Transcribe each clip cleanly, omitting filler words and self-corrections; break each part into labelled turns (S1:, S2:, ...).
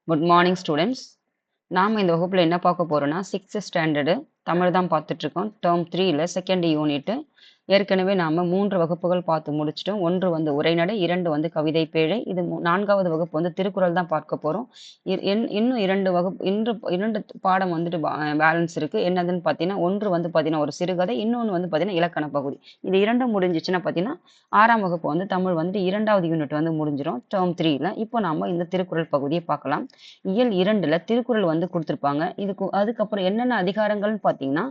S1: Good morning students. நாம் இந்த வகுப்பில் என்ன பார்க்க போகிறோன்னா 6th ஸ்டாண்டர்டு தமிழ் தான் பார்த்துட்ருக்கோம். டேர்ம் 3ல செகண்ட் யூனிட்டு. ஏற்கனவே நாம் 3 வகுப்புகள் பார்த்து முடிச்சிட்டோம். 1 வந்து உரைநடை, 2 வந்து கவிதை பேழை, இது 4வது வகுப்பு வந்து திருக்குறள் தான் பார்க்க போகிறோம். இன்னும் 2 வகுப்பு இன்று 2 பாடம் வந்துட்டு பேலன்ஸ் இருக்குது. என்னதுன்னு பார்த்தீங்கன்னா, ஒன்று வந்து பார்த்தீங்கன்னா ஒரு சிறுகதை, இன்னொன்று வந்து பார்த்தீங்கன்னா இலக்கண பகுதி. இது 2ம் முடிஞ்சிச்சுன்னா பார்த்தீங்கன்னா 6ஆம் வகுப்பு வந்து தமிழ் வந்துட்டு 2வது யூனிட் வந்து முடிஞ்சிடும் டேர்ம் 3ல. இப்போ நாம் இந்த திருக்குறள் பகுதியை பார்க்கலாம். இயல் 2ல திருக்குறள் வந்து கொடுத்துருப்பாங்க. அதுக்கப்புறம் என்னென்ன அதிகாரங்கள்னு பார்த்தீங்கன்னா,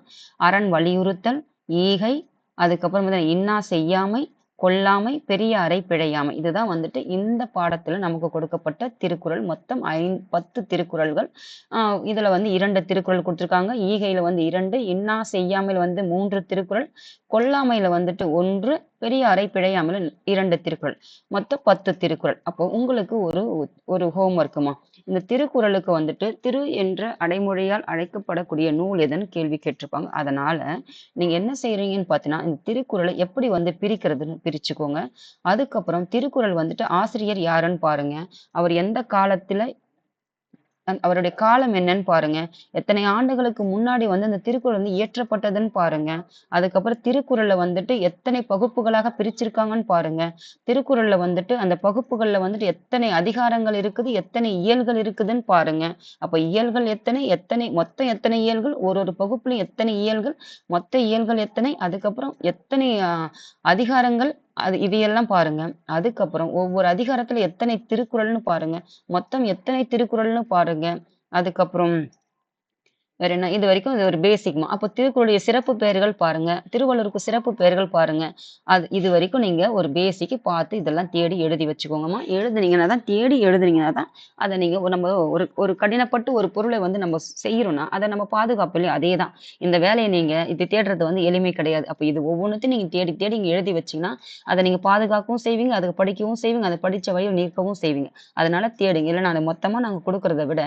S1: அரண் வலியுறுத்தல், ஈகை, அதுக்கப்புறம் வந்து இன்னா செய்யாமை, கொல்லாமை, பெரியாரை பிழையாமை. இதுதான் வந்துட்டு இந்த பாடத்துல நமக்கு கொடுக்கப்பட்ட திருக்குறள். மொத்தம் 10 திருக்குறள்கள். இதுல வந்து 2 திருக்குறள் கொடுத்துருக்காங்க. ஈகையில வந்து 2, இன்னா செய்யாமையில வந்து 3 திருக்குறள், கொல்லாமையில வந்துட்டு 1, பெரியாரை பிழையாமையில 2 திருக்குறள். மொத்தம் 10 திருக்குறள். அப்போ உங்களுக்கு ஒரு ஹோம்ஒர்க்குமா, இந்த திருக்குறளுக்கு வந்துட்டு திரு என்ற அடைமொழியால் அழைக்கப்படக்கூடிய நூல் எதுன்னு கேள்வி கேட்டிருப்பாங்க. அதனால நீங்க என்ன செய்றீங்கன்னு பார்த்தீங்கன்னா, இந்த திருக்குறளை எப்படி வந்து பிரிக்கிறதுன்னு பிரிச்சுக்கோங்க. அதுக்கப்புறம் திருக்குறள் வந்துட்டு ஆசிரியர் யாருன்னு பாருங்க. அவர் எந்த காலத்துல அவருடைய காலம் என்னன்னு பாருங்க. எத்தனை ஆண்டுகளுக்கு முன்னாடி வந்து அந்த திருக்குறள் வந்து இயற்றப்பட்டதுன்னு பாருங்க. அதுக்கப்புறம் திருக்குறள்ல வந்துட்டு எத்தனை பகுப்புகளாக பிரிச்சிருக்காங்கன்னு பாருங்க. திருக்குறள்ல வந்துட்டு அந்த பகுப்புகள்ல வந்துட்டு எத்தனை அதிகாரங்கள் இருக்குது, எத்தனை இயல்கள் இருக்குதுன்னு பாருங்க. அப்ப இயல்கள் மொத்தம் எத்தனை இயல்கள், ஒரு பகுப்புலையும் எத்தனை இயல்கள், மொத்த இயல்கள் எத்தனை, அதுக்கப்புறம் எத்தனை அதிகாரங்கள், இதையெல்லாம் பாருங்க. அதுக்கப்புறம் ஒவ்வொரு அதிகாரத்துல எத்தனை திருக்குறள்னு பாருங்க. மொத்தம் எத்தனை திருக்குறள்னு பாருங்க. அதுக்கப்புறம் வேற என்ன, இது வரைக்கும் இது ஒரு பேசிக்மா. அப்போ திருக்குறளுடைய சிறப்பு பெயர்கள் பாருங்க, திருவள்ளுவருக்கு சிறப்பு பெயர்கள் பாருங்க. இது வரைக்கும் நீங்க ஒரு பேசிக்கு பார்த்து இதெல்லாம் தேடி எழுதி வச்சுக்கோங்கம்மா. தேடி எழுதுனீங்கன்னா தான் அதை நீங்க நம்ம ஒரு கடினப்பட்டு ஒரு பொருளை வந்து நம்ம செய்யறோம்னா அதை நம்ம பாதுகாப்பு இல்லையா, அதே தான் இந்த வேலையை நீங்க இது தேடுறது வந்து எளிமை கிடையாது. அப்போ இது ஒவ்வொன்றுத்தையும் நீங்க தேடி தேடி இங்க எழுதி வச்சீங்கன்னா அதை நீங்க பாதுகாக்கவும் செய்வீங்க, அதை படிக்கவும் செய்வீங்க, அதை படிச்ச வழியில் நீக்கவும் செய்வீங்க. அதனால தேடுங்க. இல்லைன்னா அதை மொத்தமா நாங்க கொடுக்கறத விட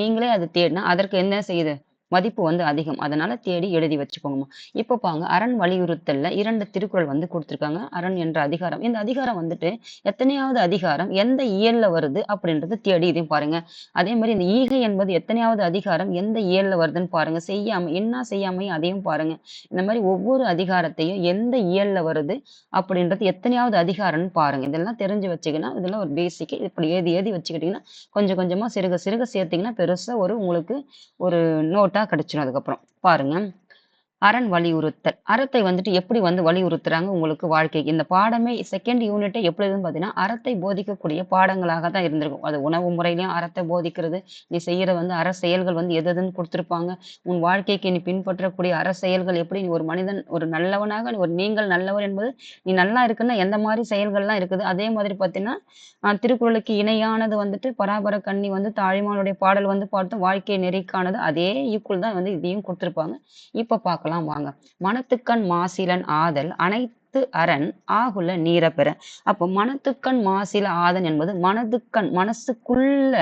S1: நீங்களே அதை தேடினா அதற்கு என்ன செய்யுது, மதிப்பு வந்து அதிகம். அதனால தேடி எழுதி வச்சுக்கோங்கம்மா. இப்போ பாருங்க, அரண் வலியுறுத்தல்ல 2 திருக்குறள் வந்து கொடுத்துருக்காங்க. அரண் என்ற அதிகாரம், இந்த அதிகாரம் வந்துட்டு எத்தனையாவது அதிகாரம், எந்த இயல்ல வருது அப்படின்றது தேடி இதையும் பாருங்க. அதே மாதிரி இந்த ஈகை என்பது எத்தனையாவது அதிகாரம், எந்த இயல்ல வருதுன்னு பாருங்க. என்ன செய்யாமை, அதையும் பாருங்க. இந்த மாதிரி ஒவ்வொரு அதிகாரத்தையும் எந்த இயல்ல வருது அப்படின்றது எத்தனையாவது அதிகாரம்னு பாருங்க. இதெல்லாம் தெரிஞ்சு வச்சுக்கினா இதெல்லாம் ஒரு பேசிக். இப்படி ஏதி ஏதி வச்சுக்கிட்டீங்கன்னா கொஞ்சம் கொஞ்சமா சிறுக சிறுக சேர்த்தீங்கன்னா பெருசா உங்களுக்கு ஒரு நோட்டா கிடைச்சிடும். அதுக்கப்புறம் பாருங்க, அரண் வலியுறுத்தல். அறத்தை வந்துட்டு எப்படி வந்து வலியுறுத்துறாங்க உங்களுக்கு வாழ்க்கைக்கு. இந்த பாடமே செகண்ட் யூனிட்டே எப்படி இருக்குன்னு பார்த்தீங்கன்னா, அறத்தை போதிக்கக்கூடிய பாடங்களாக தான் இருந்திருக்கும். அது உணவு முறையிலையும் அறத்தை போதிக்கிறது. நீ செய்யற வந்து அற செயல்கள் வந்து எதுன்னு கொடுத்துருப்பாங்க. உன் வாழ்க்கைக்கு நீ பின்பற்றக்கூடிய அற செயல்கள் எப்படி, நீ ஒரு மனிதன் ஒரு நல்லவனாக நீங்கள் நல்லவர் என்பது, நீ நல்லா இருக்குன்னா எந்த மாதிரி செயல்கள்லாம் இருக்குது. அதே மாதிரி பார்த்தீங்கன்னா, திருக்குறளுக்கு இணையானது வந்துட்டு பராபர கண்ணி வந்து தாழிமானுடைய பாடல் வந்து பார்த்தோம். வாழ்க்கை நெறிக்கானது அதே ஈக்குவல் தான் வந்து இதையும் கொடுத்துருப்பாங்க. இப்ப பார்க்கலாம் வாங்க. மனத்துக்கண் மாசிலன் ஆதல் அனைத்து அரண் ஆகுல நீர பெற. அப்போ மனத்துக்கண் மாசில ஆதல் என்பது மனசுக்குள்ள,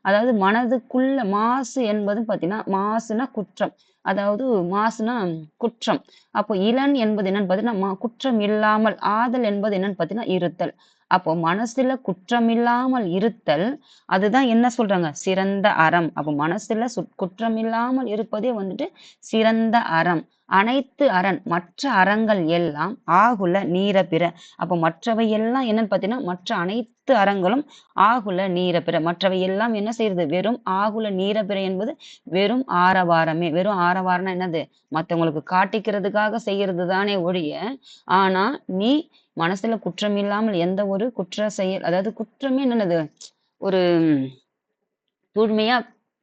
S1: அதாவது மனதுக்குள்ள மாசு என்பது பார்த்தீங்கன்னா, மாசுனா குற்றம், அதாவது மாசுனா குற்றம். அப்போ இளன் என்பது என்னன்னு பார்த்தீங்கன்னா குற்றம் இல்லாமல், ஆதல் என்பது என்னன்னு பார்த்தீங்கன்னா இருத்தல். அப்போ மனசுல குற்றமில்லாமல் இருத்தல், அதுதான் என்ன சொல்றாங்க, சிறந்த அறம். அப்போ மனசுல குற்றமில்லாமல் இருப்பதே வந்துட்டு சிறந்த அறம். அனைத்து அரண், மற்ற அறங்கள் எல்லாம் ஆகுல நீர பிற. அப்போ மற்றவை எல்லாம் என்னன்னு பார்த்தீங்கன்னா, மற்ற அனைத்து அறங்களும் ஆகுல நீர பிற. மற்றவை எல்லாம் என்ன செய்யறது, வெறும் ஆகுல நீர பிற என்பது வெறும் ஆரவாரமே. வெறும் ஆரவாரம்னா என்னது, மற்றவங்களுக்கு காட்டிக்கிறதுக்காக செய்யறது தானே ஒழிய, ஆனா நீ மனசுல குற்றம் இல்லாமல் எந்த ஒரு குற்ற செயல், அதாவது குற்றமே என்னது, ஒரு தூய்மையா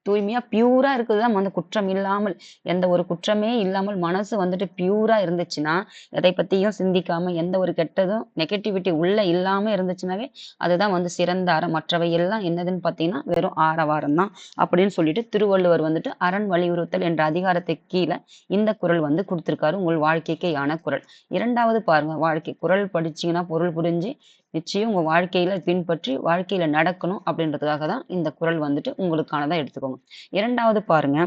S1: தூய்மையா பியூரா இருக்குதுதான் வந்து குற்றம் இல்லாமல். எந்த ஒரு குற்றமே இல்லாமல் மனசு வந்துட்டு பியூரா இருந்துச்சுன்னா, எதை பத்தியும் சிந்திக்காம எந்த ஒரு கெட்டதும் நெகட்டிவிட்டி உள்ள இல்லாம இருந்துச்சுனாவே அதுதான் வந்து சிறந்த அறம். மற்றவை எல்லாம் என்னதுன்னு பார்த்தீங்கன்னா வெறும் ஆரவாரம் தான் அப்படின்னு சொல்லிட்டு திருவள்ளுவர் வந்துட்டு அரண் வலியுறுத்தல் என்ற அதிகாரத்துக்கு கீழே இந்த குறள் வந்து கொடுத்திருக்காரு. உங்கள் வாழ்க்கைக்கான குறள். 2வது பாருங்க, வாழ்க்கை குறள் படிச்சீங்கன்னா பொருள் புரிஞ்சு நிச்சயம் உங்க வாழ்க்கையில பின்பற்றி வாழ்க்கையில நடக்கணும் அப்படின்றதுக்காக தான் இந்த குறள் வந்துட்டு உங்களுக்கானதா எடுத்துக்கோங்க. 2வது பாருங்க,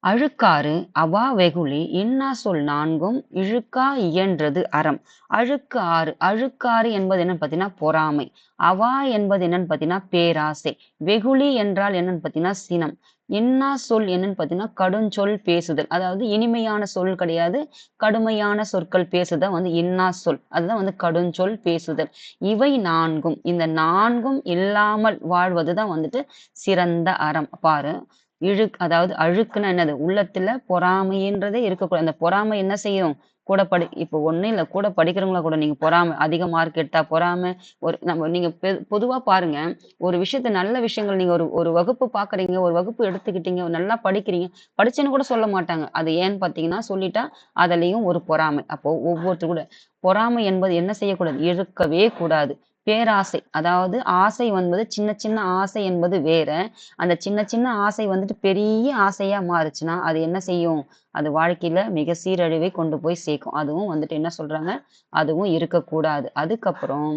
S1: அழுக்காறு அவா வெகுளி இன்னா சொல் நான்கும் இழுக்கா இயன்றது அறம். அழுக்கு ஆறு அழுக்காறு என்பது என்னன்னு பார்த்தீங்கன்னா பொறாமை. அவா என்பது என்னன்னு பார்த்தீங்கன்னா பேராசை. வெகுளி என்றால் என்னன்னு பார்த்தீங்கன்னா சினம். இன்னா சொல் என்னன்னு பார்த்தீங்கன்னா கடுஞ்சொல் பேசுதல். அதாவது இனிமையான சொல் கிடையாது, கடுமையான சொற்கள் பேசுதல் வந்து இன்னா சொல். அதுதான் வந்து கடுஞ்சொல் பேசுதல். இவை நான்கும், இந்த நான்கும் இல்லாமல் வாழ்வதுதான் வந்துட்டு சிறந்த அறம். பாரு, அதாவது அழுக்குன்னா என்னது? உள்ளத்துல பொறாமைன்றதே இருக்கக்கூடாது. அந்த பொறாமை என்ன செய்யும்? கூட இப்போ ஒண்ணும் இல்ல. கூட படிக்கிறவங்கள கூட நீங்க பொறாமை, அதிக மார்க் எடுத்தா பொறாமை, நீங்க பொதுவா பாருங்க. ஒரு விஷயத்த நல்ல விஷயங்கள் நீங்க ஒரு ஒரு வகுப்பு பார்க்குறீங்க, ஒரு வகுப்பு எடுத்துக்கிட்டீங்க, நல்லா படிக்கிறீங்க. படிச்சேன்னு கூட சொல்ல மாட்டாங்க. அது ஏன்னு பார்த்தீங்கன்னா, சொல்லிட்டா அதுலயும் ஒரு பொறாமை. அப்போ ஒவ்வொருத்தர் கூட பொறாமை என்பது என்ன செய்யக்கூடாது? இருக்கவே கூடாது. பேராசை, அதாவது ஆசை என்பது சின்ன சின்ன ஆசை என்பது வேற. அந்த சின்ன சின்ன ஆசை வந்துட்டு பெரிய ஆசையா மாறுச்சுன்னா, அது என்ன செய்யும்? அது வாழ்க்கையில மிக சீரழிவை கொண்டு போய் சேர்க்கும். அதுவும் வந்துட்டு என்ன சொல்றாங்க? அதுவும் இருக்கக்கூடாது. அதுக்கப்புறம்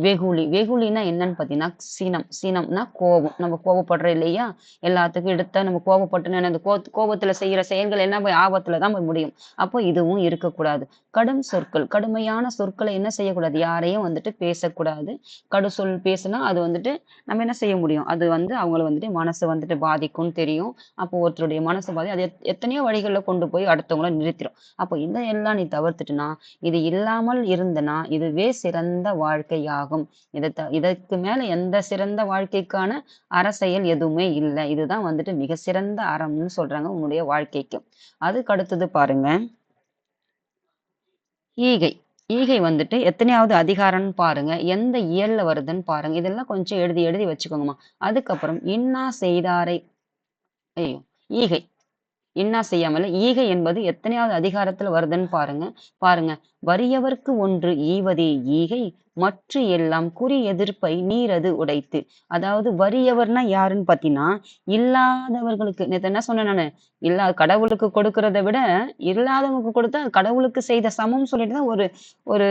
S1: வெகுளி. வெகுளின்னா என்னன்னு பார்த்தீங்கன்னா, சினம். சினம்னா கோபம். நம்ம கோபப்படுறோம் இல்லையா? எல்லாத்துக்கும் எடுத்தா நம்ம கோபப்பட்டோம்னா அந்த கோபத்துல செய்யற செயல்கள் என்ன போய் ஆபத்துல தான் போய் முடியும். அப்போ இதுவும் இருக்கக்கூடாது. கடும் சொற்கள். கடுமையான சொற்களை என்ன செய்யக்கூடாது? யாரையும் வந்துட்டு பேசக்கூடாது. சொல் பேசுனா அது வந்துட்டு நம்ம என்ன செய்ய முடியும்? அது வந்து அவங்கள வந்துட்டு மனச வந்துட்டு பாதிக்கும்னு தெரியும். அப்போ ஒருத்தருடைய மனச அது எத்தனையோ வழிகள்ல கொண்டு போய் அடுத்தவங்கள நிறுத்திரும். அப்போ எல்லாம் நீ தவிர்த்துட்டனா, இது இல்லாமல் இருந்தனா, இதுவே சிறந்த வாழ்க்கையாகும். இதற்கு மேல எந்த சிறந்த வாழ்க்கைக்கான அரசியல் எதுவுமே இல்ல. இதுதான் வந்துட்டு மிக சிறந்த அறம்னு சொல்றாங்க உன்னுடைய வாழ்க்கைக்கு. அதுக்கு அடுத்தது பாருங்க. ஈகை. ஈகை வந்துட்டு எத்தனையாவது அதிகாரம்னு பாருங்க. எந்த இயல்ல வருதுன்னு பாருங்க. இதெல்லாம் கொஞ்சம் எழுதி எழுதி வச்சுக்கோங்கம்மா. அதுக்கப்புறம் இன்னா செய்தாரை ஐயோ! ஈகை. இன்னா செய்யாமல ஈகை என்பது எத்தனையாவது அதிகாரத்துல வருதுன்னு பாருங்க. பாருங்க. வறியவர்க்கு ஒன்று ஈவதே ஈகை மற்று எல்லாம் குறி எதிர்ப்பை நீரது உடைத்து. அதாவது வறியவர்னா யாருன்னு பார்த்தீங்கன்னா, இல்லாதவர்களுக்கு நேத்து என்ன சொன்னேன் நானு? கடவுளுக்கு கொடுக்கிறத விட இல்லாதவங்களுக்கு கொடுத்தா அது கடவுளுக்கு செய்த சமம்னு சொல்லிட்டு தான் ஒரு ஒரு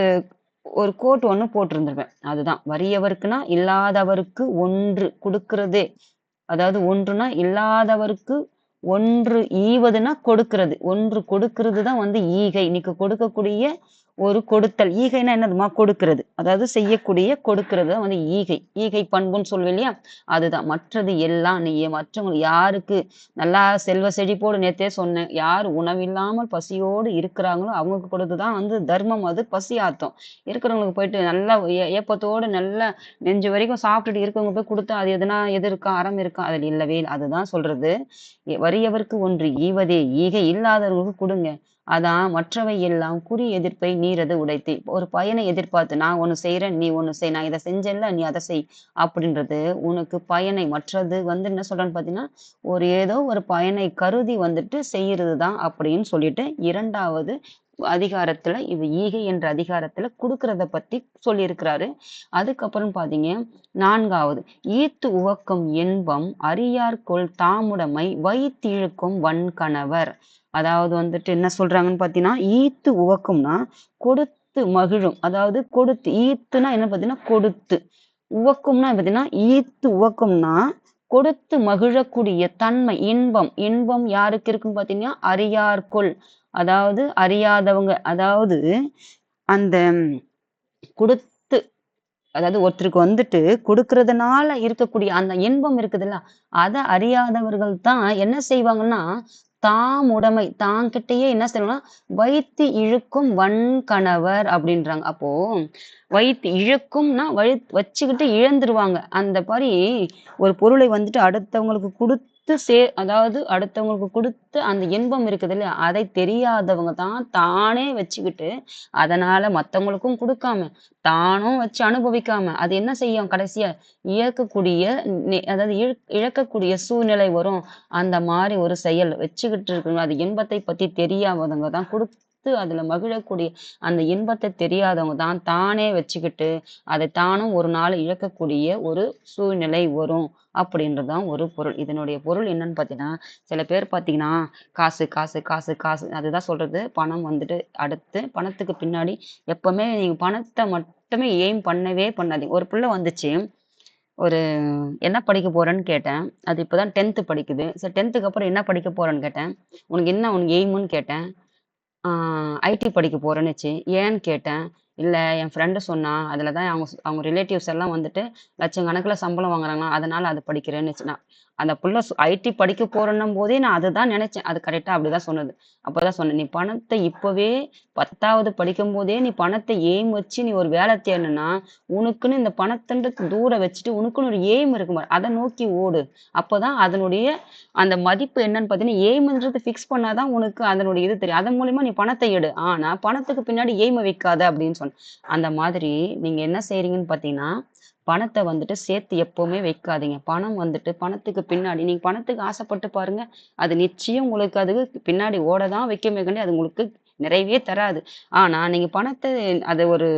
S1: ஒரு கோட் ஒண்ணு போட்டிருந்திருப்பேன். அதுதான் வறியவர்க்குன்னா இல்லாதவருக்கு ஒன்று குடுக்கிறதே. அதாவது ஒன்றுனா இல்லாதவருக்கு ஒன்று ஈவதுன்னா கொடுக்கிறது. ஒன்று கொடுக்கிறது தான் வந்து ஈகை. இன்னைக்கு கொடுக்கக்கூடிய ஒரு கொடுத்தல். ஈகைன்னா என்னதும்மா? கொடுக்கிறது. அதாவது செய்யக்கூடிய கொடுக்கிறது தான் வந்து ஈகை. ஈகை பண்புன்னு சொல்லுவேன் இல்லையா? அதுதான். மற்றது எல்லாம் நீ மற்றவங்க யாருக்கு நல்லா செல்வ செழிப்போடு நேத்தே சொன்னேன். யார் உணவில்லாமல் பசியோடு இருக்கிறாங்களோ அவங்களுக்கு கொடுத்துதான் வந்து தர்மம், அது பசி ஆத்தும். இருக்கிறவங்களுக்கு போயிட்டு நல்லா ஏப்பத்தோடு நல்லா நெஞ்சு வரைக்கும் சாப்பிட்டுட்டு இருக்கவங்க போய் கொடுத்தா அது எது இருக்கா? அறம் இருக்கா? அதில் இல்லவே இல்ல. அதுதான் சொல்றது. வறியவர்க்கு ஒன்று ஈவதே ஈகை இல்லாதவர்களுக்கு கொடுங்க. அதான் மற்றவை எல்லாம் குறி எதிர்ப்பை நீரது உடைத்து. ஒரு பயனை எதிர்பார்த்து நான் ஒண்ணு செய்யறேன், நீ ஒண்ணு செய். நான் இதை செஞ்சேன்ல, நீ அதை செய். அப்படின்றது உனக்கு பயனை மற்றது வந்து என்ன சொல்றான்னு பார்த்தீங்கன்னா, ஏதோ ஒரு பயனை கருதி வந்துட்டு செய்யறது தான் அப்படின்னு சொல்லிட்டு 2வது அதிகாரத்துல ஈகை என்ற அதிகாரத்துல குடுக்கறத பத்தி சொல்லியிருக்கிறாரு. அதுக்கப்புறம் பாத்தீங்க 4வது ஈத்து உவக்கும் இன்பம் அறியார்கொல் தாமுடைமை வைத்திழுக்கும் வன்கணவர். அதாவது வந்துட்டு என்ன சொல்றாங்கன்னு பாத்தீங்கன்னா, ஈத்து உவக்கும்னா கொடுத்து மகிழும். அதாவது கொடுத்து ஈத்துனா என்ன பாத்தீங்கன்னா கொடுத்து. உவக்கும்னா பாத்தீங்கன்னா ஈத்து உவக்கும்னா கொடுத்து மகிழக்கூடிய தன்மை. இன்பம் இன்பம் யாருக்கு இருக்குன்னு பாத்தீங்கன்னா அறியார்கொல். அதாவது அறியாதவங்க. அதாவது அந்த குடுத்து அதாவது ஒருத்தருக்கு வந்துட்டு குடுக்கறதுனால இருக்கக்கூடிய அந்த இன்பம் இருக்குதுல்ல, அத அறியாதவர்கள் தான் என்ன செய்வாங்கன்னா, தாம் உடைமை தாங்கிட்டயே என்ன செய்வாங்கன்னா, வைத்து இழுக்கும் வன்கணவர் அப்படின்றாங்க. அப்போ வைத்து இழுக்கும்னா வச்சுக்கிட்டு இழந்துருவாங்க. அந்த மாரி ஒரு பொருளை வந்துட்டு அடுத்தவங்களுக்கு அதாவது அடுத்தவங்களுக்கு குடுத்து அந்த இன்பம் இருக்குது இல்லையா? அதை தெரியாதவங்க தான் தானே வச்சுக்கிட்டு, அதனால மத்தவங்களுக்கும் குடுக்காம, தானும் வச்சு அனுபவிக்காம, அது என்ன செய்யும் கடைசியா? இழக்கக்கூடிய அதாவது இழக்கக்கூடிய சூழ்நிலை வரும். அந்த மாரி ஒரு செயல் வச்சுக்கிட்டு இருக்குங்க. அது இன்பத்தை பத்தி தெரியாதவங்க தான் அதுல மகிழக்கூடிய அந்த இன்பத்தை தெரியாதவங்க தான் தானே வச்சுக்கிட்டு, அதை தானும் ஒரு நாள் இழக்கக்கூடிய ஒரு சூழ்நிலை வரும். அப்படின்றதுதான் ஒரு பொருள். இதனுடைய பொருள் என்னன்னு பார்த்தீங்கன்னா, சில பேர் பார்த்தீங்கன்னா, காசு, காசு, காசு, காசு அதுதான் சொல்றது. பணம் வந்துட்டு அடுத்து பணத்துக்கு பின்னாடி எப்பவுமே நீங்க பணத்த மட்டுமே எய்ம் பண்ணவே பண்ணாதீங்க. ஒரு புள்ள வந்துச்சு. ஒரு என்ன படிக்க போறேன்னு கேட்டேன். அது இப்பதான் 10த் படிக்குது. சரி 10த்துக்கு அப்புறம் என்ன படிக்க போறேன்னு கேட்டேன். உனக்கு எய்ம்ன்னு கேட்டேன். ஆ ஐடி படிக்க போறேன்னுச்சு. ஏன்னு கேட்டேன். இல்ல என் ஃப்ரெண்டு சொன்னா. அதுல தான் அவங்க ரிலேட்டிவ்ஸ் எல்லாம் வந்துட்டு லட்சக்கணக்குல சம்பளம் வாங்குறாங்களாம். அதனால அது படிக்கிறேன்னுச்சு. அந்த புள்ள ஐடி படிக்க போறன்னும் போதே நான் அதுதான் நினைச்சேன். அது கரெக்ட்டா அப்படிதான் சொன்னது. அப்பதான் சொன்னேன். நீ பணத்த இப்பவே 10வது படிக்கும்போதே நீ பணத்த எய்ம் வச்சு நீ ஒரு வேலை தேடணும்னா, உனக்குன்னு இந்த பணத்தன்றது தூர வச்சுட்டு உனக்குன்னு ஒரு எய்ம் இருக்கும் பாரு. அத நோக்கி ஓடு. அப்பதான் அதனுடைய அந்த மதிப்பு என்னன்னு பார்த்தீங்கன்னா, எய்ம்ன்றது ஃபிக்ஸ் பண்ணா தான் உனக்கு அதனுடைய இது தெரியும். அதன் மூலியமா நீ பணத்த எடு. ஆனா, பணத்துக்கு பின்னாடி எய்ம வைக்காத அப்படின்னு சொன்னேன். அந்த மாதிரி நீங்க என்ன செய்றீங்கன்னு பார்த்தீங்கன்னா, பணத்த வந்துட்டு சேர்த்து எப்பவுமே வைக்காதீங்க. பணம் வந்துட்டு பணத்துக்கு பின்னாடி நீங்க பணத்துக்கு ஆசைப்பட்டு பாருங்க. அது நிச்சயம் உங்களுக்கு அது பின்னாடி ஓட தான் வைக்குமே காண்டி அது உங்களுக்கு நிறைவே தராது. ஆனா, நீங்க பணத்த அது ஒரு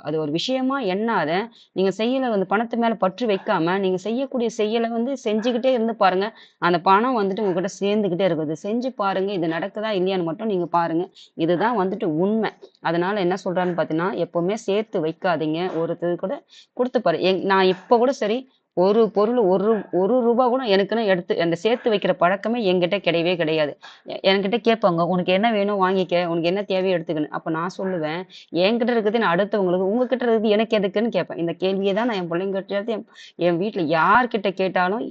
S1: அது ஒரு விஷயமா எண்ணாத, நீங்க அந்த பணத்து மேல பற்று வைக்காம, நீங்க செய்யக்கூடிய செயல வந்து செஞ்சுகிட்டே இருந்து பாருங்க. அந்த பணம் வந்துட்டு உங்ககிட்ட சேர்ந்துகிட்டே இருக்கும். இத செஞ்சு பாருங்க. இது நடக்குதா இல்லையான்னு மட்டும் நீங்க பாருங்க. இதுதான் வந்துட்டு உண்மை. அதனால என்ன சொல்றான்னு பார்த்தீங்கன்னா, எப்பவுமே சேர்த்து வைக்காதீங்க. ஒருத்தர் கூட குடுத்து பாரு. நான் இப்ப கூட சரி, ஒரு பொருள் ரூ. 1 கூட எனக்குன்னு எடுத்து அந்த சேர்த்து வைக்கிற பழக்கமே என்கிட்ட கிடையவே கிடையாது. என்கிட்ட கேட்பாங்க, "உனக்கு என்ன வேணும் வாங்கிக்க. உனக்கு என்ன தேவையோ எடுத்துக்கன்னு." அப்ப நான் சொல்லுவேன், "என்கிட்ட இருக்குது நான் அடுத்தவங்களுக்கு, உங்ககிட்ட இருக்குது எனக்கு எதுக்குன்னு?" கேட்பேன். இந்த கேள்விய தான் நான் என் பிள்ளைங்ககிட்டயாவது, என் வீட்ல யார்கிட்ட கேட்டாலும்,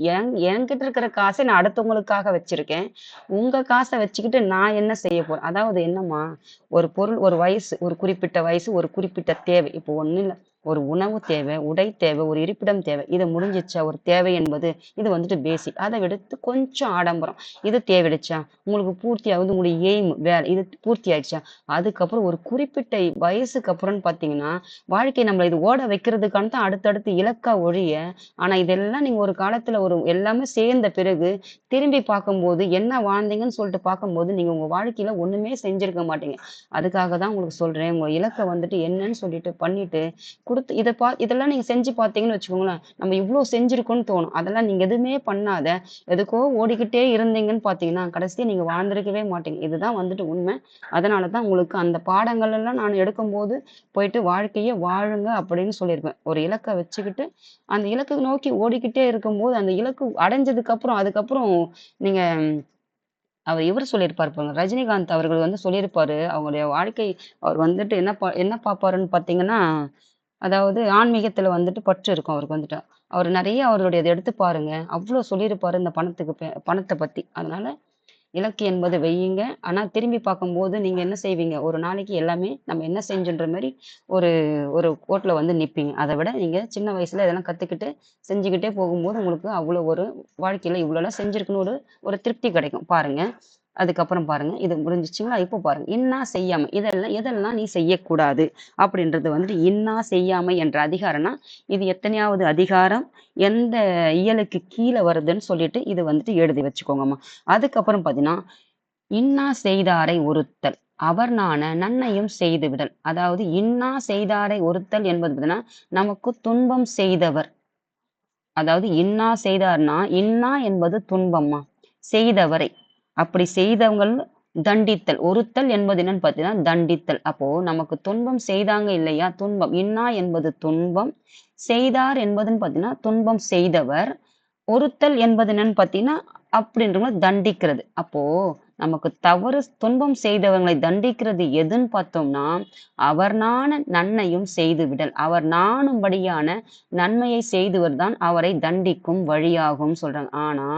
S1: என்கிட்ட இருக்கிற காச நான் அடுத்தவங்களுக்காக வச்சிருக்கேன். உங்க காச வச்சுக்கிட்டு நான் என்ன செய்ய போறேன்? அதாவது என்னம்மா, ஒரு பொருள் ஒரு வயசு, ஒரு குறிப்பிட்ட வயசு, ஒரு குறிப்பிட்ட தேவை. இப்போ ஒண்ணும் இல்ல. ஒரு உணவு தேவை, உடை தேவை, ஒரு இருப்பிடம் தேவை. இது முடிஞ்சிருச்சா? ஒரு தேவை என்பது இது வந்துட்டு பேசிக். அத விடுத்து கொஞ்சம் ஆடம்பரம். இது தேவைடுச்சா? உங்களுக்கு பூர்த்தி ஆகுது. உங்களுடைய எய்ம் வேலை இது பூர்த்தி ஆயிடுச்சா? அதுக்கப்புறம் ஒரு குறிப்பிட்ட வயசுக்கு அப்புறம்னு பார்த்தீங்கன்னா, வாழ்க்கை நம்மள இது ஓட வைக்கிறதுக்கான தான் அடுத்தடுத்து இலக்கா ஒழிய, ஆனா இதெல்லாம் நீங்க ஒரு காலத்துல எல்லாமே சேர்ந்த பிறகு, திரும்பி பார்க்கும்போது என்ன வாழ்ந்தீங்கன்னு சொல்லிட்டு பார்க்கும்போது, நீங்க உங்க வாழ்க்கையில ஒண்ணுமே செஞ்சிருக்க மாட்டீங்க. அதுக்காக தான் உங்களுக்கு சொல்றேன். உங்க இலக்க வந்துட்டு என்னன்னு சொல்லிட்டு பண்ணிட்டு, இதெல்லாம் நீங்க செஞ்சு பார்த்தீங்கன்னு வச்சுக்கோங்களேன், நம்ம இவ்ளோ செஞ்சிருக்கோம்ன்னு தோணும். அதெல்லாம் நீங்க எதுவுமே பண்ணாத, எதுக்கோ ஓடிக்கிட்டே இருந்தீங்கன்னு பார்த்தீங்கன்னா, கடைசியா நீங்க வாழ்ந்திருக்கவே மாட்டீங்க. இதுதான் வந்துட்டு உண்மை. அதனால தான் உங்களுக்கு அந்த பாடங்கள் எல்லாம் நான் எடுக்கும்போது, போயிட்டு வாழ்க்கைய வாழுங்க அப்படின்னு சொல்லியிருப்பேன். ஒரு இலக்க வச்சுக்கிட்டு, அந்த இலக்க நோக்கி ஓடிக்கிட்டே இருக்கும்போது, அந்த இலக்கு அடைஞ்சதுக்கு அப்புறம் அதுக்கப்புறம் நீங்க இவரு சொல்லியிருப்பாரு பாருங்க. ரஜினிகாந்த் அவர்கள் வந்து சொல்லியிருப்பாரு. அவங்களுடைய வாழ்க்கை அவர் வந்துட்டு என்ன பார்ப்பாருன்னு பார்த்தீங்கன்னா, அதாவது ஆன்மீகத்தில வந்துட்டு பற்று இருக்கும் அவருக்கு வந்துட்டு. அவரு நெறைய அவருடையத எடுத்து பாருங்க. அவ்ளோ சொல்லியிருப்பாரு இந்த பணத்த பத்தி. அதனால இலக்கு என்பது வையுங்க. ஆனா திரும்பி பார்க்கும்போது நீங்க என்ன செய்வீங்க? ஒரு நாளைக்கு எல்லாமே நம்ம என்ன செஞ்சோன்ற மாரி ஒரு ஒரு கோட்ல வந்து நிப்பீங்க. அத விட நீங்க சின்ன வயசுல இதெல்லாம் கத்துக்கிட்டு செஞ்சுக்கிட்டே போகும்போது உங்களுக்கு அவ்வளோ ஒரு வாழ்க்கையில இவ்வளோலாம் செஞ்சிருக்குன்னு ஒரு ஒரு திருப்தி கிடைக்கும். பாருங்க. அதுக்கப்புறம் பாருங்க. இது முடிஞ்சுச்சுங்களா? இப்போ பாருங்க. இன்னா செய்யாமை. எதெல்லாம் நீ செய்யக்கூடாது அப்படின்றது வந்துட்டு இன்னா செய்யாமை என்ற அதிகாரம்னா, இது எத்தனையாவது அதிகாரம்? எந்த இயலுக்கு கீழ வருதுன்னு சொல்லிட்டு இது வந்துட்டு எழுதி வச்சுக்கோங்கம்மா. அதுக்கப்புறம் பார்த்தீங்கன்னா, இன்னா செய்தாரை ஒறுத்தல். அவர் நாண நன்னயம் செய்துவிடல். அதாவது இன்னா செய்தாரை ஒறுத்தல் என்பது பார்த்தீங்கன்னா, நமக்கு துன்பம் செய்தவர். அதாவது இன்னா செய்தார்னா, இன்னா என்பது துன்பம்மா. செய்தவரை. அப்படி செய்தவங்கள் தண்டித்தல். ஒறுத்தல் என்பது என்னன்னு பார்த்தீங்கன்னா, தண்டித்தல். அப்போ நமக்கு துன்பம் செய்தாங்க இல்லையா? துன்பம். இன்னா என்பது துன்பம். செய்தார் என்பதுன்னு பார்த்தீங்கன்னா, துன்பம் செய்தவர். ஒறுத்தல் என்பது என்னன்னு பார்த்தீங்கன்னா, அப்படின்றவங்கள தண்டிக்கிறது. அப்போ நமக்கு துன்பம் செய்தவங்களை தண்டிக்கிறது எதுன்னு பார்த்தோம்னா, அவர் நாண நன்மையும் செய்துவிடல். அவர் நாணும்படியான நன்மையை செய்துவர் தான் அவரை தண்டிக்கும் வழியாகும்னு சொல்றாங்க. ஆனா,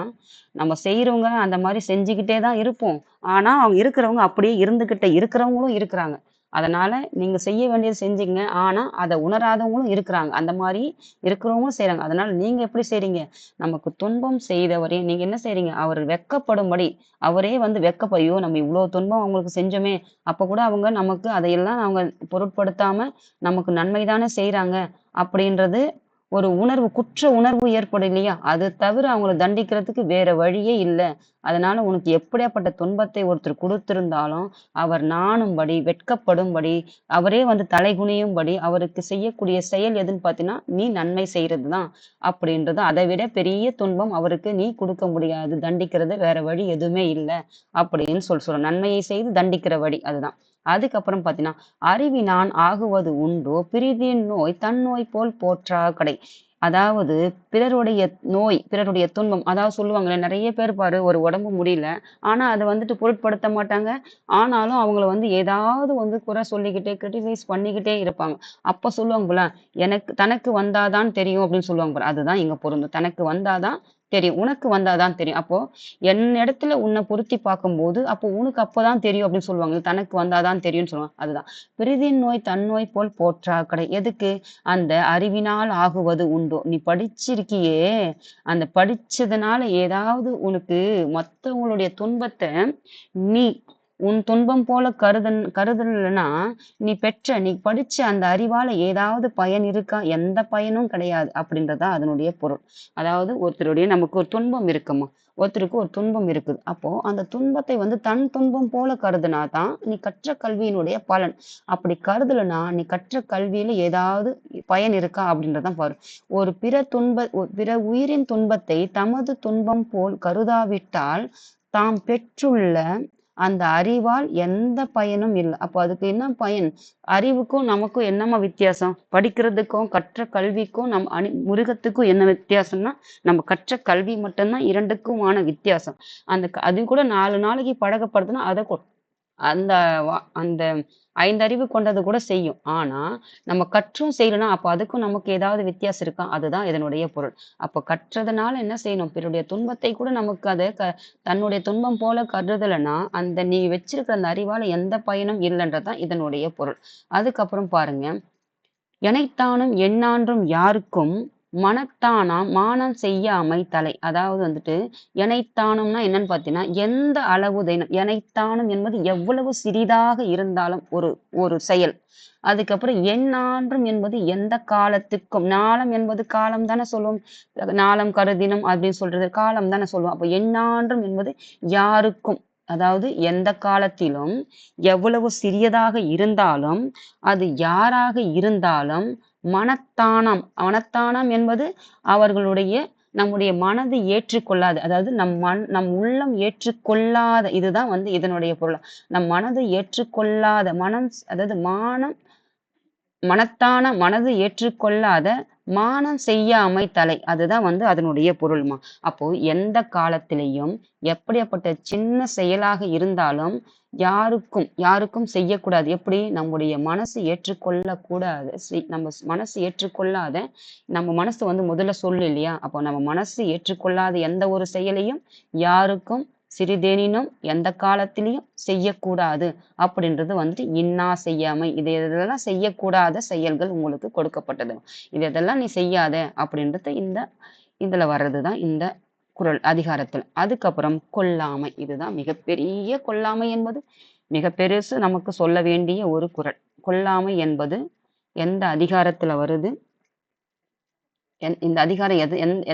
S1: நம்ம செய்றவங்க அந்த மாரி செஞ்சுக்கிட்டே தான் இருப்போம். ஆனா, அவங்க இருக்கிறவங்க அப்படியே இருந்துகிட்டு இருக்கிறவங்களும் இருக்கிறாங்க. அதனால நீங்க செய்ய வேண்டியது செஞ்சீங்க. ஆனா, அத உணராதவங்களும் இருக்கிறாங்க. அந்த மாரி இருக்கிறவங்களும் செய்றாங்க. அதனால நீங்க எப்படி செய்றீங்க? நமக்கு துன்பம் செய்தவரே நீங்க என்ன செய்றீங்க? அவர் வெட்கப்படும்படி, அவரே வந்து ஐயோ! நம்ம இவ்ளோ துன்பம் அவங்களுக்கு செஞ்சோமே! அப்ப கூட அவங்க நமக்கு அதையெல்லாம் அவங்க பொருட்படுத்தாம, நமக்கு நன்மை தானே செய்றாங்க. அப்படின்றது ஒரு குற்ற உணர்வு ஏற்படும் இல்லையா? அது தவிர அவங்கள தண்டிக்கிறதுக்கு வேற வழியே இல்ல. அதனால உனக்கு எப்படியாப்பட்ட துன்பத்தை ஒருத்தர் குடுத்திருந்தாலும், அவர் நாணும்படி, வெட்கப்படும்படி, அவரே வந்து தலைகுனியும்படி, அவருக்கு செய்யக்கூடிய செயல் எதுன்னு பார்த்தீங்கன்னா, நீ நன்மை செய்றது தான். அப்படின்றது அதை விட பெரிய துன்பம் அவருக்கு நீ குடுக்க முடியாது. தண்டிக்கிறது வேற வழி எதுவுமே இல்ல. அப்படின்னு சொல்றோம். நன்மையை செய்து தண்டிக்கிற வழி அதுதான். அதுக்கப்புறம் பார்த்தீங்கன்னா, அறிவினான் ஆகுவது உண்டோ பிறிதின் நோய் தன் நோய் போல் போற்றா கடை. அதாவது பிறருடைய நோய், பிறருடைய துன்பம். அதாவது சொல்லுவாங்கல்ல, நெறைய பேர் பாரு ஒரு உடம்பு முடியல. ஆனா அத வந்துட்டு பொருட்படுத்த மாட்டாங்க. ஆனாலும் அவங்கள வந்து ஏதாவது வந்து குறை சொல்லிக்கிட்டே, கிரிட்டிசைஸ் பண்ணிக்கிட்டே இருப்பாங்க. அப்ப சொல்லுவாங்க போல, "எனக்கு தனக்கு வந்தா தான் தெரியும்" அப்படின்னு சொல்லுவாங்க பாரு. அதுதான் இங்க பொருந்தும். தனக்கு வந்தா தான் தெரியும். உனக்கு வந்தா தான் தெரியும். அப்போ என்னிடத்துல உன்ன பொருத்தி பார்க்கும்போது, அப்போ உனக்கு அப்பதான் தெரியும் அப்படின்னு சொல்லுவாங்க. தனக்கு வந்தா தான் தெரியும்னு சொல்லுவாங்க. அதுதான். "பிறிதின் நோய் தன்னோய் போல் போற்றா கடை." எதுக்கு? அந்த அறிவினால் ஆகுவது உண்டோ? நீ படிச்சிருக்கியே, அந்த படிச்சதுனால ஏதாவது உனக்கு மத்தவங்களுடைய துன்பத்த நீ உன் துன்பம் போல கருதலன்னா, நீ படிச்ச அந்த அறிவால ஏதாவது பயன் இருக்கா? எந்த பயனும் கிடையாது. அப்படின்றது தான் அதனுடைய பொருள். அதாவது நமக்கு ஒரு துன்பம் இருக்குமா, ஒருத்தருக்கு ஒரு துன்பம் இருக்குது. அப்போ அந்த துன்பத்தை வந்து தன் துன்பம் போல கருதுனா தான், நீ கற்ற கல்வியினுடைய பலன். அப்படி கருதலன்னா, நீ கற்ற கல்வியில ஏதாவது பயன் இருக்கா? அப்படின்றத தான் பாரு. பிற உயிரின் துன்பத்தை தமது துன்பம் போல் கருதாவிட்டால், தாம் பெற்றுள்ள அந்த அறிவால் எந்த பயனும் இல்ல. அப்போ அதுக்கு என்ன பயன்? அறிவுக்கும் நமக்கும் என்னம்மா வித்தியாசம்? படிக்கிறதுக்கும், கற்ற கல்விக்கும், மிருகத்துக்கும் என்ன வித்தியாசம்னா, நம்ம கற்ற கல்வி மட்டும் தான் 2க்குமான வித்தியாசம். அது கூட 4 நாளைக்கு பழக்கப்படுத்துனா, அந்த அந்த 5 அறிவு கொண்டது கூட செய்யும். ஆனா, நம்ம கற்றும் செய்யலன்னா, அப்ப அதுக்கும் நமக்கு ஏதாவது வித்தியாசம் இருக்கா? அதுதான் இதனுடைய பொருள். அப்ப கற்றதுனால என்ன செய்யணும்? பிறருடைய துன்பத்தை கூட நமக்கு தன்னுடைய துன்பம் போல கருதலன்னா, நீ வச்சிருக்கிற அந்த அறிவால எந்த பயனும் இல்லன்றது தான் இதனுடைய பொருள். அதுக்கப்புறம் பாருங்க. எனைத்தானும் எஞ்ஞான்றும் யாருக்கும் மனத்தானாம் மானம் செய்யாமை தலை. அதாவது வந்துட்டு, எனைத்தானும்னா என்னன்னு பார்த்தீங்கன்னா, எந்த அளவுதேனும் எனைத்தானும் என்பது எவ்வளவு சிறிதாக இருந்தாலும் ஒரு ஒரு செயல். அதுக்கப்புறம் எஞ்ஞான்றும் என்பது எந்த காலத்துக்கும், ஞாலம் என்பது காலம் தானே சொல்லுவோம். ஞாலம் கருதினம் அப்படின்னு சொல்றது காலம் தானே சொல்லுவோம். அப்ப எஞ்ஞான்றும் என்பது யாருக்கும், அதாவது எந்த காலத்திலும் எவ்வளவு சிறியதாக இருந்தாலும், அது யாராக இருந்தாலும் மனத்தானம் என்பது அவர்களுடைய நம்முடைய மனது ஏற்றுக்கொள்ளாத, அதாவது நம் உள்ளம் ஏற்றுக்கொள்ளாத, இதுதான் வந்து இதனுடைய பொருள். நம் மனது ஏற்றுக்கொள்ளாத அதாவது மனது ஏற்றுக்கொள்ளாத மானம் செய்யாமை தலை. அதுதான் வந்து அதனுடைய பொருள்மா. அப்போ எந்த காலத்திலேயும் எப்படியாப்பட்ட சின்ன செயலாக இருந்தாலும் யாருக்கும் செய்யக்கூடாது. எப்படி? நம்முடைய மனசு ஏற்றுக்கொள்ளக்கூடாது. நம்ம மனசு ஏற்றுக்கொள்ளாத, நம்ம மனசு வந்து முதல்ல சொல்லு இல்லையா? அப்போ நம்ம மனசு ஏற்றுக்கொள்ளாத எந்த ஒரு செயலையும் யாருக்கும் சிறிதேனினும் எந்த காலத்திலையும் செய்யக்கூடாது. அப்படின்றது வந்துட்டு இன்னா செய்யாமை. இதெல்லாம் செய்யக்கூடாத செயல்கள் உங்களுக்கு கொடுக்கப்பட்டது. இதெல்லாம் நீ செய்யாத அப்படின்றது இதுல வர்றதுதான் இந்த குறள் அதிகாரத்தில். அதுக்கப்புறம் கொல்லாமை. இதுதான் மிகப்பெரிய கொல்லாமை என்பது மிக பெருசு, நமக்கு சொல்ல வேண்டிய ஒரு குறள். கொல்லாமை என்பது எந்த அதிகாரத்துல வருது? இந்த அதிகாரம்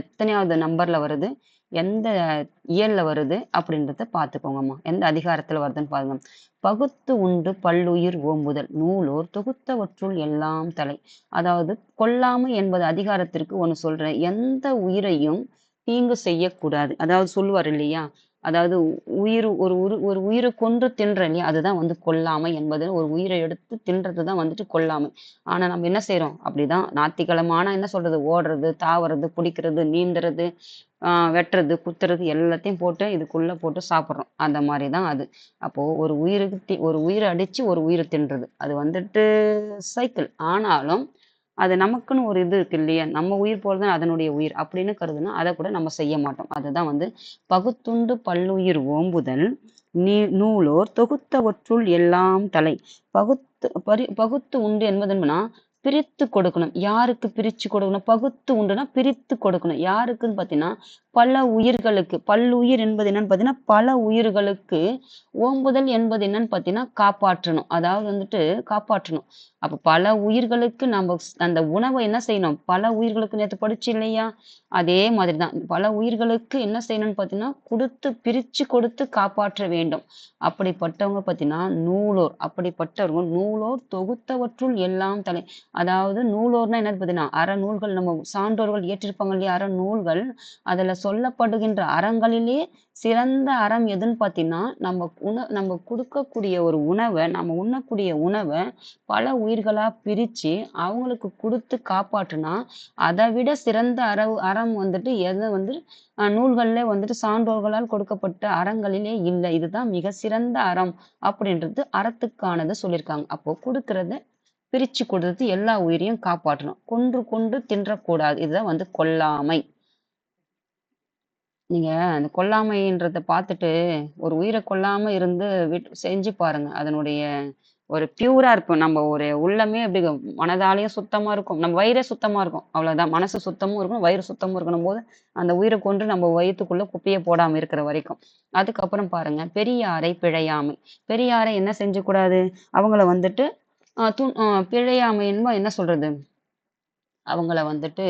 S1: எத்தனையாவது நம்பர்ல வருது? எந்த இயல்ல வருது? அப்படின்றத பார்த்துக்கோங்கம்மா. எந்த அதிகாரத்துல வருதுன்னு பாருங்க. பகுத்து உண்டு பல்லுயிர் ஓம்புதல் நூலோர் தொகுத்தவற்றுள் எல்லாம் தலை. அதாவது கொல்லாமை என்பது அதிகாரத்திற்கு ஒண்ணு சொல்றேன். எந்த உயிரையும் தீங்கு செய்யக்கூடாது. அதாவது சொல்லுவார் இல்லையா? அதாவது ஒரு உயிரை கொன்று தின்ற இல்லையா? அதுதான் வந்து கொல்லாமை என்பது. ஒரு உயிரை எடுத்து தின்றதுதான் வந்துட்டு கொல்லாமை. ஆனா நம்ம என்ன செய்றோம்? அப்படிதான் ஞாயிற்றுக்கிழமை ஆனா என்ன சொல்றது? ஓடுறது, தாவுறது, புடிக்கிறது, நீந்துறது, வெட்டுறது, குத்துறது எல்லாத்தையும் போட்டு இதுக்குள்ள போட்டு சாப்பிடுறோம். அந்த மாரி தான் அது. அப்போ ஒரு உயிரை அடிச்சு ஒரு உயிரை தின்றது. அது வந்துட்டு சைக்கிள். ஆனாலும் அது நமக்குன்னு ஒரு இது இருக்கு இல்லையா? நம்ம உயிர் போல தான் அதனுடைய உயிர் அப்படின்னு கருதுனா, அத கூட நம்ம செய்ய மாட்டோம். அதுதான் வந்து பகுத்துண்டு பல்லுயிர் ஓம்புதல் நூலோர் தொகுத்தவற்றுள் எல்லாம் தலை. பகுத்து உண்டு என்பது என்னன்னா, பிரித்து கொடுக்கணும். யாருக்கு பிரிச்சு கொடுக்கணும்? பகுத்து உண்டுன்னா பிரித்து கொடுக்கணும். யாருக்குன்னு பார்த்தீங்கன்னா, பல உயிர்களுக்கு. பல்லுயிர் என்பது என்னன்னு பார்த்தீங்கன்னா, பல உயிர்களுக்கு. ஓம்புதல் என்பது என்னன்னு பார்த்தீங்கன்னா, காப்பாற்றணும். அதாவது வந்துட்டு காப்பாற்றணும். அப்ப பல உயிர்களுக்கு நம்ம அந்த உணவை என்ன செய்யணும்? பல உயிர்களுக்கு நேத்து படிச்சு இல்லையா? அதே மாதிரி தான். பல உயிர்களுக்கு என்ன செய்யணும்னு பார்த்தீங்கன்னா, பிரிச்சு கொடுத்து காப்பாற்ற வேண்டும். அப்படிப்பட்டவங்க பார்த்தீங்கன்னா, நூலோர் தொகுத்தவற்றுள் எல்லாம் தலை. அதாவது நூலோர்னா என்னது பார்த்தீங்கன்னா, அறநூல்கள் நம்ம சான்றோர்கள் இயற்றியிருப்பாங்க இல்லையா? அறநூல்கள். அதுல சொல்லப்படுகின்ற அறங்களிலே சிறந்த அறம் எதுன்னு பார்த்தீங்கன்னா, நம்ம குடுக்கக்கூடிய ஒரு நம்ம உண்ணக்கூடிய உணவ பல உயிர்களா பிரிச்சு, அவங்களுக்கு குடுத்து காப்பாற்றுனா, அத விட சிறந்த அறம் வந்துட்டு எத வந்து நூல்கள்ல வந்துட்டு சான்றோர்களால் கொடுக்கப்பட்ட அறங்களிலே இல்ல. இதுதான் மிக சிறந்த அறம் அப்படின்றது அறத்துக்கானத சொல்லியிருக்காங்க. அப்போ குடுக்கிறத பிரிச்சு கொடுத்து எல்லா உயிரையும் காப்பாற்றணும். கொன்று கொன்று தின்றக்கூடாது. இதுதான் வந்து கொல்லாமை. நீங்க அந்த கொல்லாமைன்றத பார்த்துட்டு, ஒரு உயிர கொல்லாம இருந்து செஞ்சு பாருங்க. அதனுடைய ஒரு பியூரா இருக்கும். நம்ம ஒரு உள்ளமே அப்படி மனதாலயும் சுத்தமா இருக்கும். நம்ம வயிறே சுத்தமா இருக்கும். அவ்வளோதான். மனசு சுத்தமும் இருக்கும், வயிறு சுத்தமும் இருக்கணும்போது, அந்த உயிர கொன்று நம்ம வயித்துக்குள்ள குப்பைய போடாம இருக்கிற வரைக்கும். அதுக்கப்புறம் பாருங்க, பெரியாரை பிழையாமை. பெரியாரை என்ன செஞ்சக்கூடாது? அவங்கள வந்துட்டு பிழையாமைன்னா என்ன சொல்றது? அவங்கள வந்துட்டு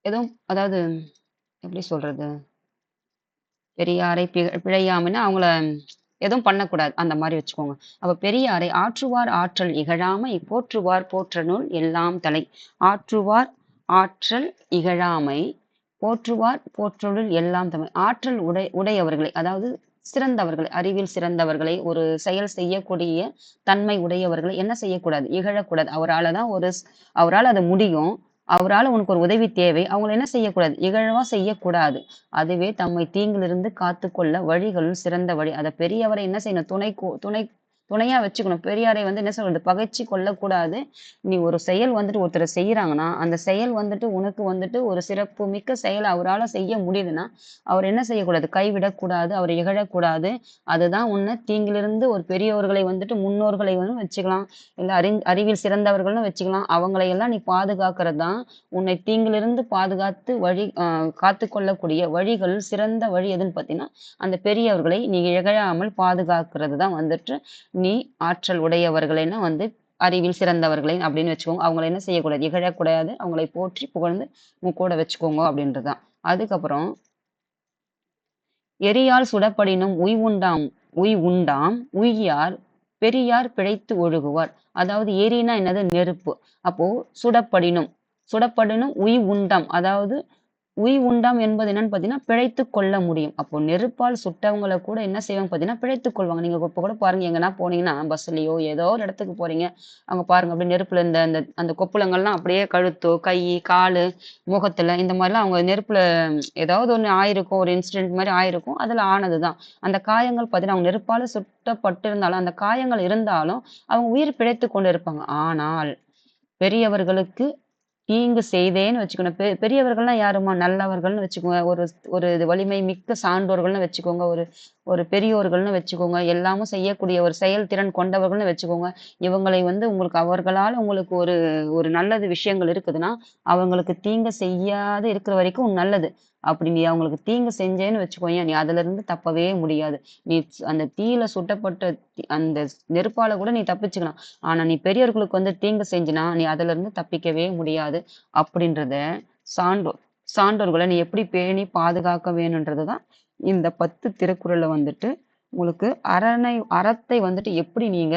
S1: எதுவும் அதாவது எப்படி சொல்றது? பெரியாரை பிழையாமைன்னா அவங்கள எதுவும் பண்ணக்கூடாது. அந்த மாரி வச்சுக்கோங்க. அப்ப பெரியாரை ஆற்றுவார் ஆற்றல் இகழாமை, போற்றுவார் போற்றநூல் எல்லாம் தலை. ஆற்றுவார் ஆற்றல் இகழாமை, போற்றுவார் போற்றலுள் எல்லாம் தமிழ். ஆற்றல் உடையவர்களை, அதாவது சிறந்தவர்களை, அறிவில் சிறந்தவர்களை, ஒரு செயல் செய்யக்கூடிய தன்மை உடையவர்களை என்ன செய்யக்கூடாது? இகழக்கூடாது. அவரால அது முடியும். அவரால உனக்கு ஒரு உதவி தேவை. அவங்கள என்ன செய்யக்கூடாது? இகழவா செய்யக்கூடாது. அதுவே தம்மை தீங்கிலிருந்து காத்துக்கொள்ள வழிகளுள் சிறந்த வழி. அத பெரியவரை என்ன செய்யணும்? துணையா வச்சுக்கணும். பெரியாரை வந்து என்ன சொல்றது? பகைச்சு கொள்ளக்கூடாது. நீ ஒரு செயல் வந்துட்டு ஒருத்தர் செய்யறாங்கன்னா, அந்த செயல் வந்துட்டு உனக்கு வந்துட்டு ஒரு சிறப்பு மிக்க செயல் அவரால செய்ய முடியுதுன்னா, அவர் என்ன செய்யக்கூடாது? கைவிடக்கூடாது. அவர் இகழக்கூடாது. அதுதான் உன்ன தீங்கிலிருந்து ஒரு பெரியவர்களை வந்துட்டு முன்னோர்களை வந்து வச்சுக்கலாம். இல்ல அறிவில் சிறந்தவர்கள்னு வச்சுக்கலாம். அவங்களை எல்லாம் நீ பாதுகாக்கிறது தான் உன்னை தீங்கிலிருந்து பாதுகாத்து காத்துக்கொள்ளக்கூடிய வழிகள் சிறந்த வழி எதுன்னு பார்த்தீங்கன்னா, அந்த பெரியவர்களை நீ இகழாமல் பாதுகாக்கிறது தான் வந்துட்டு நீ ஆற்றல் உடையவர்களைன்னு வந்து அறிவில் சிறந்தவர்களை அப்படின்னு வச்சுக்கோங்க. அவங்கள என்ன செய்யக்கூடாது? இகழக்கூடாது. அவங்களை போற்றி புகழ்ந்து உன் கூட வச்சுக்கோங்க அப்படின்றதுதான். அதுக்கப்புறம் எரியால் சுடப்படினும் உய்வுண்டாம் உய்யார் பெரியார் பிழைத்து ஒழுகுவார். அதாவது எரினா என்னது? நெருப்பு. அப்போ சுடப்படினும் சுடப்படினும் உய்வுண்டாம் அதாவது உய்வுண்டாம் என்பது என்னன்னு பார்த்தீங்கன்னா, பிழைத்துக் கொள்ள முடியும். அப்போ நெருப்பால் சுட்டவங்கள கூட என்ன செய்வாங்க பார்த்தீங்கன்னா, பிழைத்துக் கொள்வாங்க. நீங்க இப்ப கூட பாருங்க எங்கனா போனீங்கன்னா, பஸ்லயோ ஏதோ ஒரு இடத்துக்கு போறீங்க. அங்க பாருங்க அப்படியே நெருப்புல இந்த இந்த அந்த கொப்புளங்கள்லாம் அப்படியே கழுத்தோ, கை, காலு, முகத்துல இந்த மாரிலாம் அவங்க நெருப்புல ஏதாவது ஒண்ணு ஆயிருக்கும். ஒரு இன்சிடென்ட் மாரி ஆயிருக்கும். அதுல ஆனதுதான். அந்த காயங்கள் பார்த்தீங்கன்னா, அவங்க நெருப்பால சுட்டப்பட்டிருந்தாலும், அந்த காயங்கள் இருந்தாலும், அவங்க உயிர் பிழைத்துக் கொண்டு இருப்பாங்க. ஆனால் பெரியவர்களுக்கு தீங்கு செய்தேன்னு வச்சுக்கணும். பெரியவர்கள்னா யாரும்மா? நல்லவர்கள்னு வச்சுக்கோங்க. ஒரு ஒரு இது வலிமை மிக்க சான்றோர்கள்னு வச்சுக்கோங்க. ஒரு ஒரு பெரியோர்கள்னு வச்சுக்கோங்க. எல்லாமும் செய்யக்கூடிய ஒரு செயல்திறன் கொண்டவர்கள்னு வச்சுக்கோங்க. இவங்களை வந்து அவர்களால உங்களுக்கு ஒரு ஒரு நல்லது விஷயங்கள் இருக்குதுன்னா, அவங்களுக்கு தீங்கு செய்யாத இருக்கிற வரைக்கும் நல்லது. அப்படி நீ அவங்களுக்கு தீங்கு செஞ்சேன்னு வச்சுக்கோயேன், நீ அதுலருந்து தப்பவே முடியாது. நீ அந்த தீயில சுட்டப்பட்ட அந்த நெருப்பால கூட நீ தப்பிச்சுக்கலாம். ஆனா நீ பெரியவர்களுக்கு வந்து தீங்கு செஞ்சினா, நீ அதுலருந்து தப்பிக்கவே முடியாது. அப்படின்றத சான்றோர்கள நீ எப்படி பேணி பாதுகாக்க வேணுன்றது தான் இந்த 10 திருக்குறள்ல வந்துட்டு உங்களுக்கு அறத்தை வந்துட்டு எப்படி நீங்க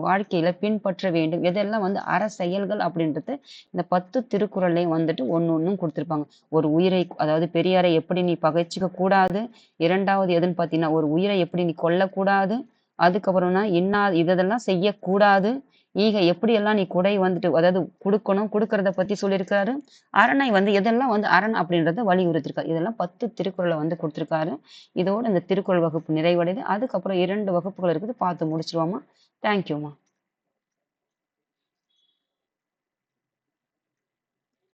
S1: வாழ்க்கையில பின்பற்ற வேண்டும். எதெல்லாம் வந்து அற செயல்கள் அப்படின்றது இந்த 10 திருக்குறள்லயும் வந்துட்டு ஒண்ணும் குடுத்திருப்பாங்க. ஒரு உயிரை அதாவது பெரியாரை எப்படி நீ பகைச்சுக்க கூடாது. 2வது எதுன்னு பார்த்தீங்கன்னா, ஒரு உயிரை எப்படி நீ கொல்லக்கூடாது. அதுக்கப்புறம்னா இதெல்லாம் செய்யக்கூடாது. எப்படியெல்லாம் நீ கொடை வந்துட்டு அதாவது குடுக்கணும். குடுக்கறத பத்தி சொல்லியிருக்காரு. அரணை வந்து எதெல்லாம் வந்து அரண் அப்படின்றத வலியுறுத்தியிருக்காரு. இதெல்லாம் 10 திருக்குறள்ல வந்து குடுத்திருக்காரு. இதோட இந்த திருக்குறள் வகுப்பு நிறைவடையுது. அதுக்கப்புறம் 2 வகுப்புகள் இருக்குது. பார்த்து முடிச்சுருவோமா. தேங்க் யூம்மா.